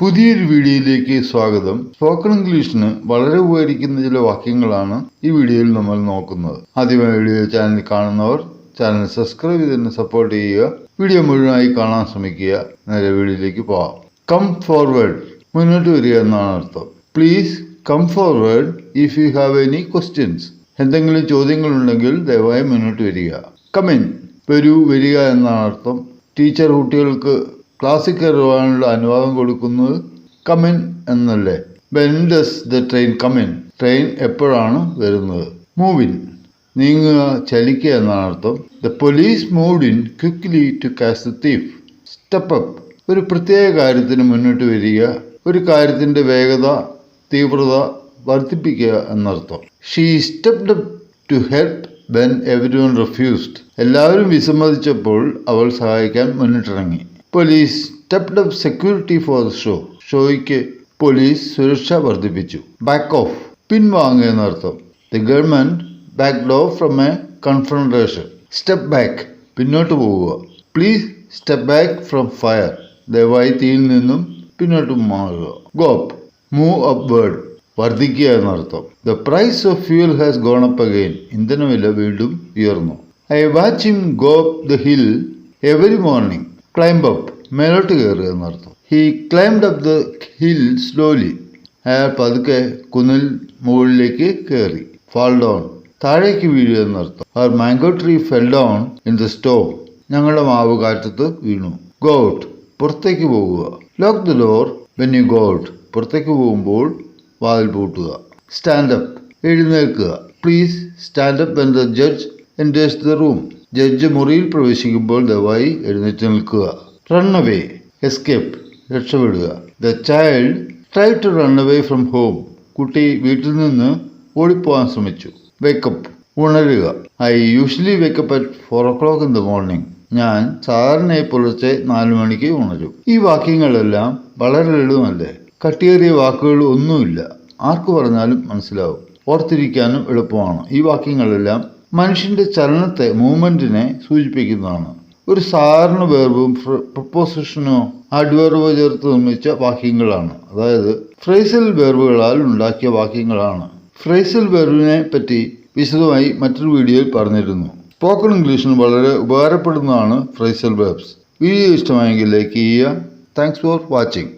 പുതിയൊരു വീഡിയോയിലേക്ക് സ്വാഗതം. സ്പോക്കൺ ഇംഗ്ലീഷിന് വളരെ ഉപകരിക്കുന്ന ചില വാക്യങ്ങളാണ് ഈ വീഡിയോയിൽ നമ്മൾ നോക്കുന്നത്. ആദ്യമായി വീഡിയോ ചാനൽ കാണുന്നവർ ചാനൽ സബ്സ്ക്രൈബ് ചെയ്ത് സപ്പോർട്ട് ചെയ്യുക. വീഡിയോ മുഴുവനായി കാണാൻ ശ്രമിക്കുക. നേരെ വീഡിയോയിലേക്ക് പോവാം. കം ഫോർവേഡ്, മുന്നോട്ട് വരിക എന്നാണ് അർത്ഥം. Please come forward if you have any questions. എന്തെങ്കിലും ചോദ്യങ്ങളുണ്ടെങ്കിൽ ദയവായി മുന്നോട്ട് വരിക. കമിൻ, വരിക എന്നാണ് അർത്ഥം. ടീച്ചർ കുട്ടികൾക്ക് ക്ലാസ്സിൽ കയറുവാനുള്ള അനുവാദം കൊടുക്കുന്നത് കമിൻ എന്നല്ലേ. When does the train come in? Train എപ്പോഴാണ് വരുന്നത്? മൂവ് ഇൻ, നീങ്ങുക, ചലിക്കുക എന്നാണ് അർത്ഥം. The police moved in quickly to catch the thief. Step up, ഒരു പ്രത്യേക കാര്യത്തിന് മുന്നോട്ട് വരിക, ഒരു കാര്യത്തിന്റെ വേഗത, തീവ്രത വർദ്ധിപ്പിക്കുക എന്നർത്ഥം. She stepped up to help when everyone refused. എല്ലാവരും വിസമ്മതിച്ചപ്പോൾ അവൾ സഹായിക്കാൻ മുന്നിട്ടിറങ്ങി. Police stepped up security for the show. ഷോയ്ക്ക് പോലീസ് സുരക്ഷ വർദ്ധിപ്പിച്ചു. ബാക്ക് ഓഫ്, പിൻവാങ്ങുക എന്നർത്ഥം. The government backed off from a confrontation. Step back, പിന്നോട്ട് പോവുക. Please step back from fire. ദയവായി തീയിൽ നിന്നും പിന്നോട്ട് മാറുക. ഗോ അപ്പ്, മൂവ് അപ്വേർഡ്, വർദ്ധിക്കുക എന്നർത്ഥം. The price of fuel has gone up again. ഇന്ധനവില വീണ്ടും ഉയർന്നു. I watch him go up the hill every morning. Climb up, മേലോട്ട് കയറുക എന്നർത്ഥം. He climbed up the hill slowly. അയാൾ പതുക്കെ കുന്നിൽ മുകളിലേക്ക് കയറി. ഫാൾ ഡൗൺ, താഴേക്ക് വീഴുക എന്നർത്ഥം. Our mango tree fell down in the storm. ഞങ്ങളുടെ മാവ് കാറ്റത്ത് വീണു. ഗോ ഔട്ട്, പുറത്തേക്ക് പോകുക. Lock the door when you go out. പുറത്തേക്ക് പോകുമ്പോൾ വാതിൽ പൂട്ടുക. സ്റ്റാൻഡ് അപ്പ്, എഴുന്നേൽക്കുക. Please stand up when the judge enters the room. Judge മുറിയിൽ പ്രവേശിക്കുമ്പോൾ ദയവായി എഴുന്നേറ്റ് നിൽക്കുക. റൺ അവേ, എസ്കേപ്പ്, രക്ഷപ്പെടുക. The child try to run away from home. കുട്ടി വീട്ടിൽ നിന്ന് ഓടിപ്പോകാൻ ശ്രമിച്ചു. വേക്കപ്പ്, ഉണരുക. I usually wake up at 4 o'clock in the morning. ഞാൻ സാധാരണയായി പുലർച്ചെ 4 മണിക്ക് ഉണരും. ഈ വാക്യങ്ങളെല്ലാം വളരെ ലളിതമല്ലേ? കട്ടിയേറിയ വാക്കുകൾ ഒന്നുമില്ല. ആർക്ക് പറഞ്ഞാലും മനസ്സിലാവും. ഓർത്തിരിക്കാനും എളുപ്പമാണ്. ഈ വാക്യങ്ങളെല്ലാം മനുഷ്യന്റെ ചലനത്തെ, മൂവ്മെന്റിനെ സൂചിപ്പിക്കുന്നതാണ്. ഒരു സാധാരണ വേർബും പ്രപ്പോസിഷനോ അഡ്വർബോ ചേർത്ത് നിർമ്മിച്ച വാക്യങ്ങളാണ്. അതായത് ഫ്രേസൽ വേർബുകളാൽ ഉണ്ടാക്കിയ വാക്യങ്ങളാണ്. ഫ്രേസൽ വേർബിനെ പറ്റി വിശദമായി മറ്റൊരു വീഡിയോയിൽ പറഞ്ഞിരുന്നു. സ്പോക്കൺ ഇംഗ്ലീഷിന് വളരെ ഉപകാരപ്പെടുന്നതാണ് ഫ്രേസൽ വേർബ്സ്. വീഡിയോ ഇഷ്ടമായെങ്കിൽ ലൈക്ക് ചെയ്യുക. Thanks for watching.